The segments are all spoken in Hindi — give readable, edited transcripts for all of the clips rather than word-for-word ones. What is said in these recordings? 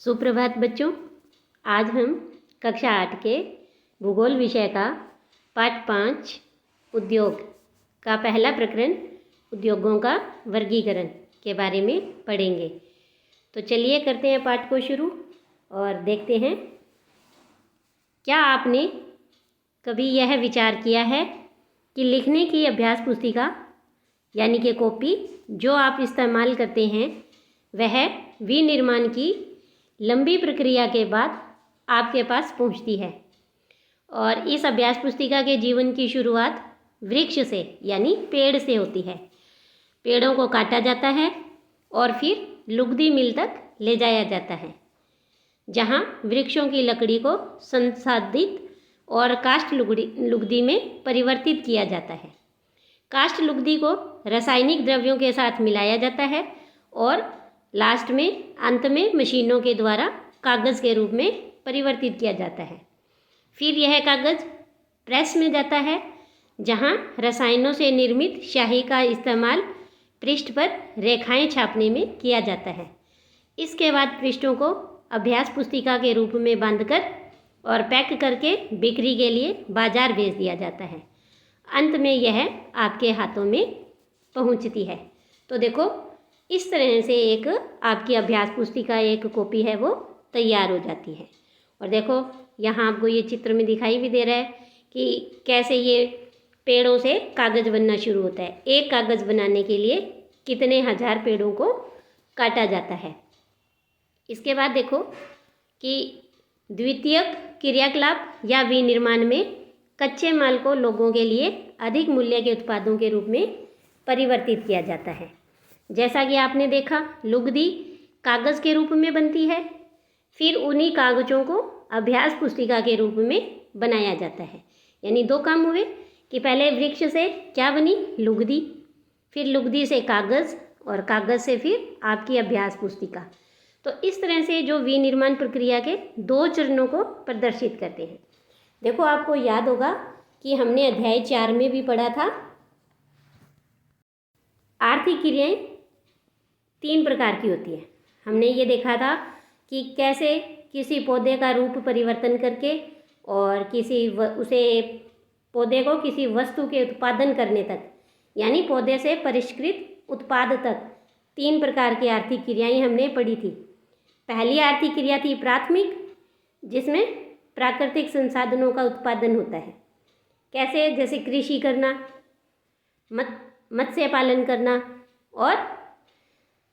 सुप्रभात बच्चों। आज हम कक्षा 8 के भूगोल विषय का पाठ 5 उद्योग का पहला प्रकरण उद्योगों का वर्गीकरण के बारे में पढ़ेंगे। तो चलिए करते हैं पाठ को शुरू और देखते हैं। क्या आपने कभी यह विचार किया है कि लिखने की अभ्यास पुस्तिका यानी कि कॉपी जो आप इस्तेमाल करते हैं वह विनिर्माण की लंबी प्रक्रिया के बाद आपके पास पहुंचती है और इस अभ्यास पुस्तिका के जीवन की शुरुआत वृक्ष से यानी पेड़ से होती है। पेड़ों को काटा जाता है और फिर लुगदी मिल तक ले जाया जाता है, जहां वृक्षों की लकड़ी को संसाधित और काष्ठ लुगदी में परिवर्तित किया जाता है। काष्ठ लुगदी को रासायनिक द्रव्यों के साथ मिलाया जाता है और लास्ट में अंत में मशीनों के द्वारा कागज़ के रूप में परिवर्तित किया जाता है। फिर यह कागज़ प्रेस में जाता है, जहां रसायनों से निर्मित स्याही का इस्तेमाल पृष्ठ पर रेखाएं छापने में किया जाता है। इसके बाद पृष्ठों को अभ्यास पुस्तिका के रूप में बांधकर और पैक करके बिक्री के लिए बाजार भेज दिया जाता है। अंत में यह आपके हाथों में पहुंचती है। तो देखो, इस तरह से एक आपकी अभ्यास पुस्तिका एक कॉपी है वो तैयार हो जाती है। और देखो, यहाँ आपको ये चित्र में दिखाई भी दे रहा है कि कैसे ये पेड़ों से कागज़ बनना शुरू होता है। एक कागज़ बनाने के लिए कितने हजार पेड़ों को काटा जाता है। इसके बाद देखो कि द्वितीयक क्रियाकलाप या विनिर्माण में कच्चे माल को लोगों के लिए अधिक मूल्य के उत्पादों के रूप में परिवर्तित किया जाता है। जैसा कि आपने देखा, लुगदी कागज़ के रूप में बनती है, फिर उन्हीं कागज़ों को अभ्यास पुस्तिका के रूप में बनाया जाता है। यानी दो काम हुए कि पहले वृक्ष से क्या बनी, लुगदी, फिर लुगदी से कागज़ और कागज़ से फिर आपकी अभ्यास पुस्तिका। तो इस तरह से जो विनिर्माण प्रक्रिया के दो चरणों को प्रदर्शित करते हैं। देखो, आपको याद होगा कि हमने अध्याय 4 में भी पढ़ा था, आर्थिक क्रियाएं 3 प्रकार की होती है। हमने ये देखा था कि कैसे किसी पौधे का रूप परिवर्तन करके और उसे पौधे को किसी वस्तु के उत्पादन करने तक, यानी पौधे से परिष्कृत उत्पाद तक 3 प्रकार की आर्थिक क्रियाएं हमने पढ़ी थी। पहली आर्थिक क्रिया थी प्राथमिक, जिसमें प्राकृतिक संसाधनों का उत्पादन होता है। कैसे? जैसे कृषि करना, मत्स्य पालन करना और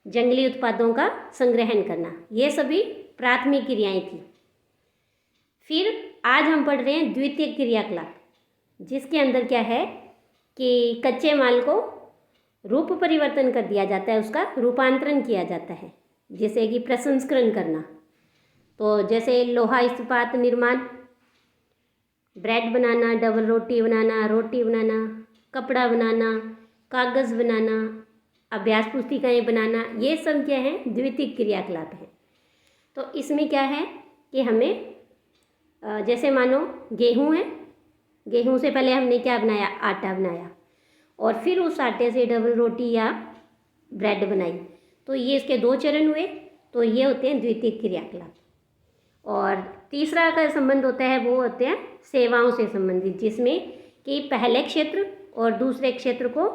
जंगली उत्पादों का संग्रहण करना, ये सभी प्राथमिक क्रियाएं थी। फिर आज हम पढ़ रहे हैं द्वितीयक क्रियाकलाप, जिसके अंदर क्या है कि कच्चे माल को रूप परिवर्तन कर दिया जाता है, उसका रूपांतरण किया जाता है, जैसे कि प्रसंस्करण करना। तो जैसे लोहा इस्पात निर्माण, ब्रेड बनाना, डबल रोटी बनाना, कपड़ा बनाना, कागज़ बनाना, अभ्यास पुस्तिकाएं बनाना, ये सब क्या है, द्वितीयक क्रियाकलाप है। तो इसमें क्या है कि हमें जैसे मानो गेहूं है, गेहूं से पहले हमने क्या बनाया, आटा बनाया, और फिर उस आटे से डबल रोटी या ब्रेड बनाई। तो ये इसके 2 चरण हुए। तो ये होते हैं द्वितीयक क्रियाकलाप। और तीसरा का संबंध होता है, वो होते हैं सेवाओं से संबंधित, जिसमें कि पहले क्षेत्र और दूसरे क्षेत्र को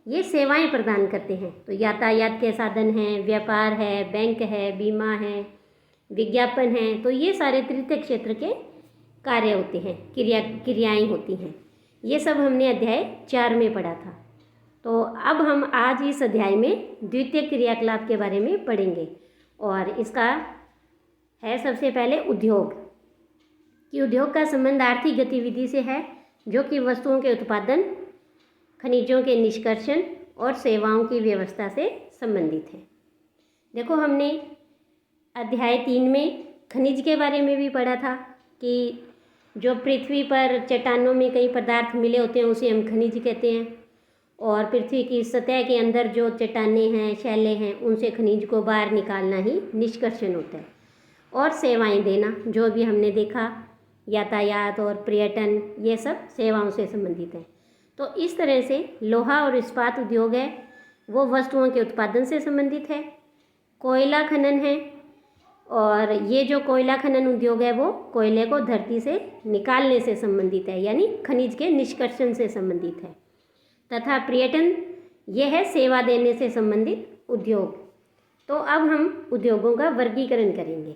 ये सेवाएं प्रदान करते हैं। तो यातायात के साधन हैं, व्यापार है, बैंक है, बीमा है, विज्ञापन है। तो ये सारे तृतीय क्षेत्र के कार्य होते हैं, क्रियाएं होती हैं। ये सब हमने अध्याय 4 में पढ़ा था। तो अब हम आज इस अध्याय में द्वितीय क्रियाकलाप के बारे में पढ़ेंगे। और इसका है सबसे पहले उद्योग, कि उद्योग का संबंध आर्थिक गतिविधि से है, जो कि वस्तुओं के उत्पादन, खनिजों के निष्कर्षण और सेवाओं की व्यवस्था से संबंधित है। देखो, हमने अध्याय 3 में खनिज के बारे में भी पढ़ा था कि जो पृथ्वी पर चट्टानों में कई पदार्थ मिले होते हैं उसे हम खनिज कहते हैं, और पृथ्वी की सतह के अंदर जो चट्टानें हैं, शैलें हैं, उनसे खनिज को बाहर निकालना ही निष्कर्षण होता है। और सेवाएं देना, जो भी हमने देखा, यातायात और पर्यटन, ये सब सेवाओं से संबंधित है। तो इस तरह से लोहा और इस्पात उद्योग है वो वस्तुओं के उत्पादन से संबंधित है। कोयला खनन है और ये जो कोयला खनन उद्योग है वो कोयले को धरती से निकालने से संबंधित है, यानी खनिज के निष्कर्षण से संबंधित है। तथा पर्यटन ये है सेवा देने से संबंधित उद्योग। तो अब हम उद्योगों का वर्गीकरण करेंगे।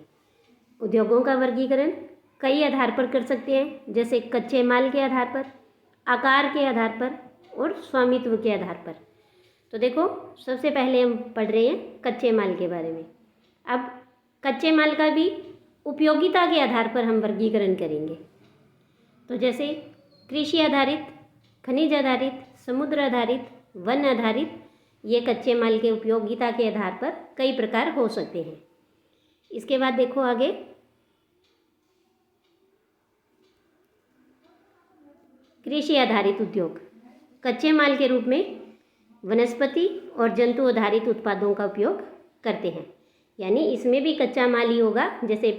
उद्योगों का वर्गीकरण कई आधार पर कर सकते हैं, जैसे कच्चे माल के आधार पर, आकार के आधार पर और स्वामित्व के आधार पर। तो देखो, सबसे पहले हम पढ़ रहे हैं कच्चे माल के बारे में। अब कच्चे माल का भी उपयोगिता के आधार पर हम वर्गीकरण करेंगे। तो जैसे कृषि आधारित, खनिज आधारित, समुद्र आधारित, वन आधारित, ये कच्चे माल के उपयोगिता के आधार पर कई प्रकार हो सकते हैं। इसके बाद देखो आगे, कृषि आधारित उद्योग कच्चे माल के रूप में वनस्पति और जंतु आधारित उत्पादों का उपयोग करते हैं, यानी इसमें भी कच्चा माल ही होगा। जैसे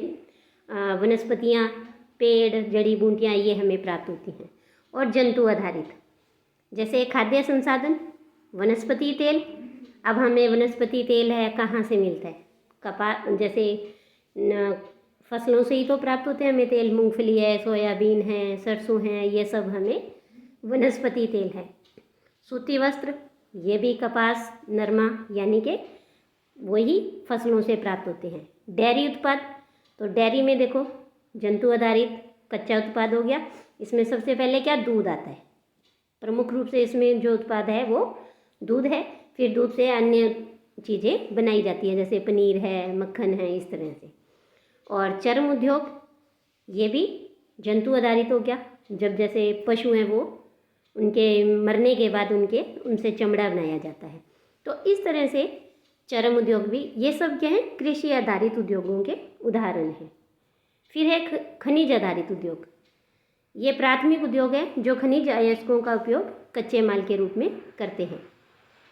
वनस्पतियाँ, पेड़, जड़ी बूटियाँ ये हमें प्राप्त होती हैं। और जंतु आधारित जैसे खाद्य संसाधन, वनस्पति तेल। अब हमें वनस्पति तेल है कहाँ से मिलता है? कपास, जैसे फसलों से ही तो प्राप्त होते हैं हमें तेल। मूंगफली है, सोयाबीन है, सरसों है, ये सब हमें वनस्पति तेल है। सूती वस्त्र, ये भी कपास, नरमा, यानी कि वही फसलों से प्राप्त होते हैं। डेयरी उत्पाद, तो डेयरी में देखो जंतु आधारित कच्चा उत्पाद हो गया। इसमें सबसे पहले क्या? दूध आता है। प्रमुख रूप से इसमें जो उत्पाद है वो दूध है। फिर दूध से अन्य चीज़ें बनाई जाती हैं, जैसे पनीर है, मक्खन है, इस तरह से। और चर्म उद्योग, ये भी जंतु आधारित हो गया। जब जैसे पशु हैं वो उनके मरने के बाद उनसे चमड़ा बनाया जाता है। तो इस तरह से चर्म उद्योग भी, ये सब क्या है? कृषि आधारित उद्योगों के उदाहरण हैं। फिर है खनिज आधारित उद्योग। ये प्राथमिक उद्योग है जो खनिज अयस्कों का उपयोग कच्चे माल के रूप में करते हैं।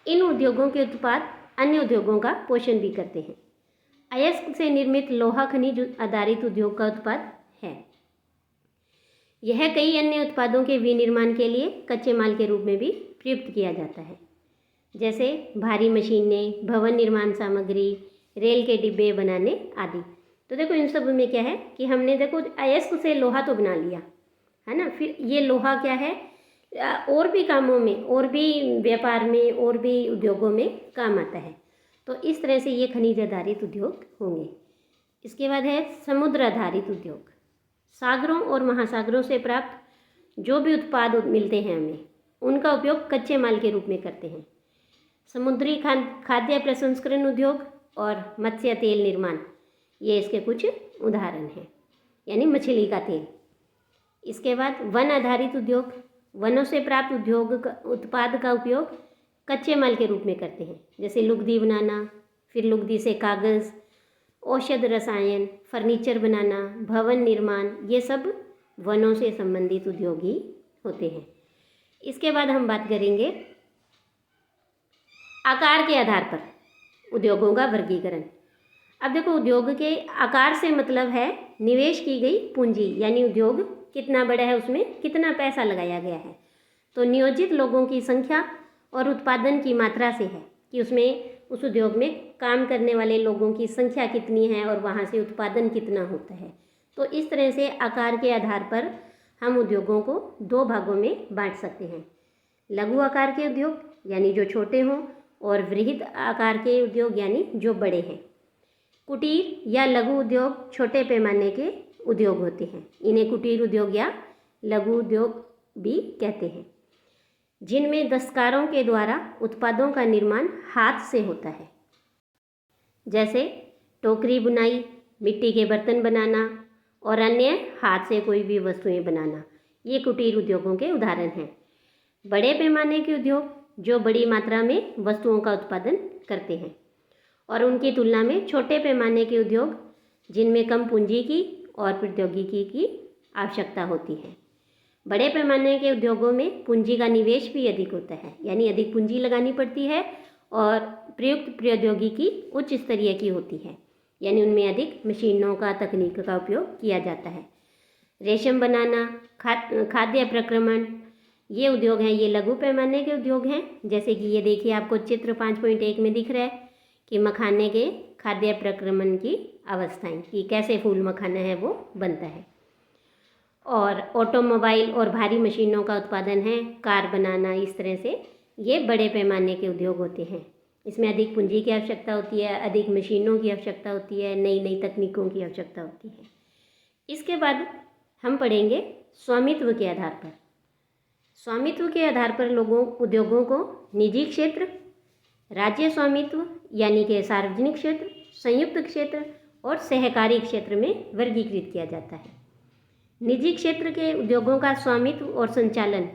इन उद्योगों के उत्पाद अन्य उद्योगों का पोषण भी करते हैं। अयस्क से निर्मित लोहा खनिज आधारित उद्योग का उत्पाद है। यह कई अन्य उत्पादों के विनिर्माण के लिए कच्चे माल के रूप में भी प्रयुक्त किया जाता है, जैसे भारी मशीनें, भवन निर्माण सामग्री, रेल के डिब्बे बनाने आदि। तो देखो इन सब में क्या है कि हमने देखो अयस्क से लोहा तो बना लिया है ना। फिर ये लोहा क्या है? और भी कामों में, और भी व्यापार में, और भी उद्योगों में काम आता है। तो इस तरह से ये खनिज आधारित उद्योग होंगे। इसके बाद है समुद्र आधारित उद्योग। सागरों और महासागरों से प्राप्त जो भी उत्पाद मिलते हैं हमें, उनका उपयोग कच्चे माल के रूप में करते हैं। समुद्री खाद्य प्रसंस्करण उद्योग और मत्स्य तेल निर्माण, ये इसके कुछ उदाहरण हैं, यानी मछली का तेल। इसके बाद वन आधारित उद्योग, वनों से प्राप्त उत्पाद का उपयोग कच्चे माल के रूप में करते हैं, जैसे लुगदी बनाना, फिर लुगदी से कागज़, औषध रसायन, फर्नीचर बनाना, भवन निर्माण, ये सब वनों से संबंधित उद्योग ही होते हैं। इसके बाद हम बात करेंगे आकार के आधार पर उद्योगों का वर्गीकरण। अब देखो, उद्योग के आकार से मतलब है निवेश की गई पूंजी, यानी उद्योग कितना बड़ा है, उसमें कितना पैसा लगाया गया है। तो नियोजित लोगों की संख्या और उत्पादन की मात्रा से है कि उसमें, उस उद्योग में काम करने वाले लोगों की संख्या कितनी है और वहाँ से उत्पादन कितना होता है। तो इस तरह से आकार के आधार पर हम उद्योगों को दो भागों में बांट सकते हैं। लघु आकार के उद्योग, यानी जो छोटे हों, और वृहद आकार के उद्योग, यानी जो बड़े हैं। कुटीर या लघु उद्योग छोटे पैमाने के उद्योग होते हैं। इन्हें कुटीर उद्योग या लघु उद्योग भी कहते हैं, जिनमें दस्तकारों के द्वारा उत्पादों का निर्माण हाथ से होता है, जैसे टोकरी बुनाई, मिट्टी के बर्तन बनाना और अन्य हाथ से कोई भी वस्तुएं बनाना। ये कुटीर उद्योगों के उदाहरण हैं। बड़े पैमाने के उद्योग जो बड़ी मात्रा में वस्तुओं का उत्पादन करते हैं, और उनकी तुलना में छोटे पैमाने के उद्योग जिनमें कम पूंजी की और प्रौद्योगिकी की आवश्यकता होती है। बड़े पैमाने के उद्योगों में पूंजी का निवेश भी अधिक होता है, यानी अधिक पूंजी लगानी पड़ती है, और प्रयुक्त प्रौद्योगिकी उच्च स्तरीय की होती है, यानी उनमें अधिक मशीनों का, तकनीक का उपयोग किया जाता है। रेशम बनाना, खाद्य प्रक्रमण, ये उद्योग हैं, ये लघु पैमाने के उद्योग हैं। जैसे कि ये देखिए, आपको चित्र 5.1 में दिख रहा है कि मखाने के खाद्य प्रक्रमण की अवस्थाएं कि कैसे फूल मखाना है वो बनता है। और ऑटोमोबाइल और भारी मशीनों का उत्पादन है, कार बनाना, इस तरह से ये बड़े पैमाने के उद्योग होते हैं। इसमें अधिक पूंजी की आवश्यकता होती है, अधिक मशीनों की आवश्यकता होती है, नई नई तकनीकों की आवश्यकता होती है। इसके बाद हम पढ़ेंगे स्वामित्व के आधार पर। स्वामित्व के आधार पर उद्योगों को निजी क्षेत्र, राज्य स्वामित्व यानी कि सार्वजनिक क्षेत्र, संयुक्त क्षेत्र और सहकारी क्षेत्र में वर्गीकृत किया जाता है। निजी क्षेत्र के उद्योगों का स्वामित्व और संचालन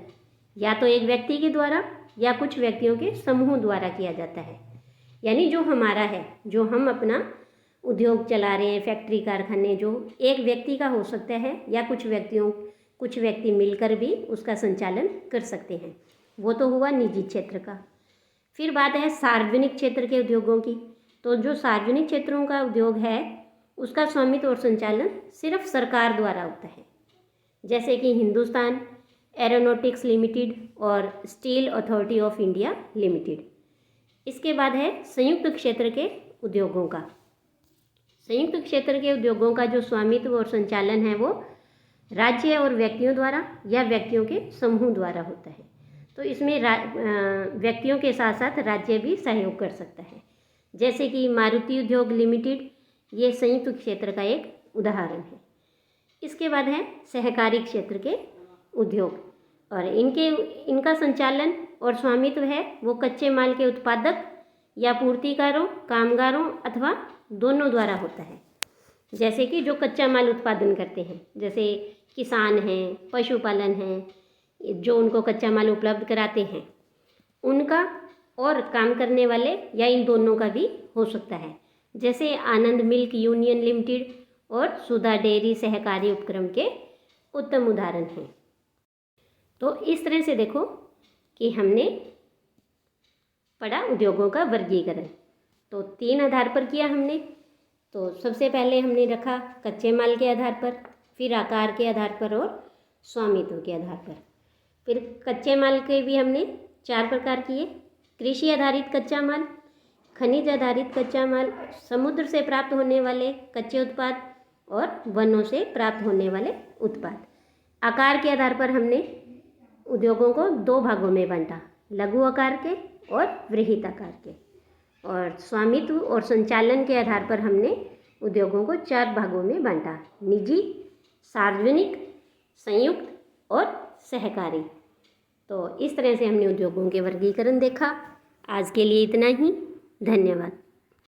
या तो एक व्यक्ति के द्वारा या कुछ व्यक्तियों के समूह द्वारा किया जाता है। यानी जो हमारा है, जो हम अपना उद्योग चला रहे हैं, फैक्ट्री कारखाने, जो एक व्यक्ति का हो सकता है या कुछ व्यक्ति मिलकर भी उसका संचालन कर सकते हैं। वो तो हुआ निजी क्षेत्र का। फिर बात है सार्वजनिक क्षेत्र के उद्योगों की। तो जो सार्वजनिक क्षेत्रों का उद्योग है उसका स्वामित्व और संचालन सिर्फ सरकार द्वारा होता है, जैसे कि हिंदुस्तान एरोनॉटिक्स लिमिटेड और steel authority of India limited. इसके बाद है संयुक्त क्षेत्र के उद्योगों का। संयुक्त क्षेत्र के उद्योगों का जो स्वामित्व और संचालन है वो राज्य और व्यक्तियों द्वारा या व्यक्तियों के समूह द्वारा होता है। तो इसमें व्यक्तियों के साथ साथ राज्य भी सहयोग कर सकता है, जैसे कि मारुति उद्योग लिमिटेड, ये संयुक्त क्षेत्र का एक उदाहरण है। इसके बाद है सहकारी क्षेत्र के उद्योग, और इनका संचालन और स्वामित्व है वो कच्चे माल के उत्पादक या पूर्तिकारों, कामगारों अथवा दोनों द्वारा होता है। जैसे कि जो कच्चा माल उत्पादन करते हैं, जैसे किसान हैं, पशुपालन हैं, जो उनको कच्चा माल उपलब्ध कराते हैं उनका, और काम करने वाले या इन दोनों का भी हो सकता है, जैसे आनंद मिल्क यूनियन लिमिटेड और सुधा डेयरी सहकारी उपक्रम के उत्तम उदाहरण हैं। तो इस तरह से देखो कि हमने पढ़ा उद्योगों का वर्गीकरण। तो 3 आधार पर किया हमने। तो सबसे पहले हमने रखा कच्चे माल के आधार पर, फिर आकार के आधार पर और स्वामित्व के आधार पर। फिर कच्चे माल के भी हमने 4 प्रकार किए: कृषि आधारित कच्चा माल, खनिज आधारित कच्चा माल, समुद्र से प्राप्त होने वाले कच्चे उत्पाद और वनों से प्राप्त होने वाले उत्पाद। आकार के आधार पर हमने उद्योगों को 2 भागों में बांटा, लघु आकार के और वृहत आकार के। और स्वामित्व और संचालन के आधार पर हमने उद्योगों को 4 भागों में बांटा, निजी, सार्वजनिक, संयुक्त और सहकारी। तो इस तरह से हमने उद्योगों के वर्गीकरण देखा। आज के लिए इतना ही। धन्यवाद।